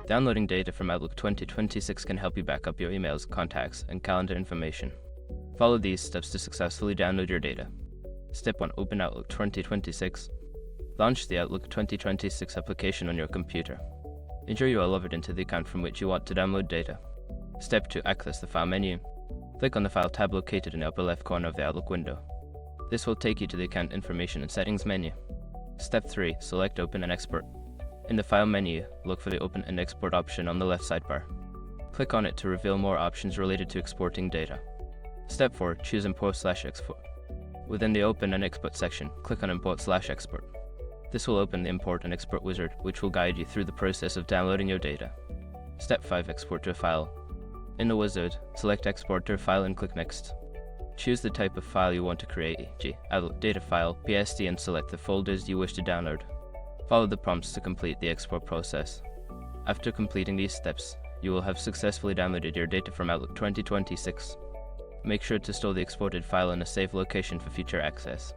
Downloading data from Outlook 2026 can help you back up your emails, contacts, and calendar information. Follow these steps to successfully download your data. Step 1. Open Outlook 2026. Launch the Outlook 2026 application on your computer. Ensure you are logged into the account from which you want to download data. Step 2. Access the File menu. Click on the File tab located in the upper left corner of the Outlook window. This will take you to the Account Information and Settings menu. Step 3. Select Open and Export. In the File menu, look for the Open and Export option on the left sidebar. Click on it to reveal more options related to exporting data. Step 4. Choose Import/Export. Within the Open and Export section, click on Import/Export. This will open the Import and Export wizard, which will guide you through the process of downloading your data. Step 5. Export to a file. In the wizard, select Export to a file and click Next. Choose the type of file you want to create, e.g. Outlook data file, PSD, and select the folders you wish to download. Follow the prompts to complete the export process. After completing these steps, you will have successfully downloaded your data from Outlook 2026. Make sure to store the exported file in a safe location for future access.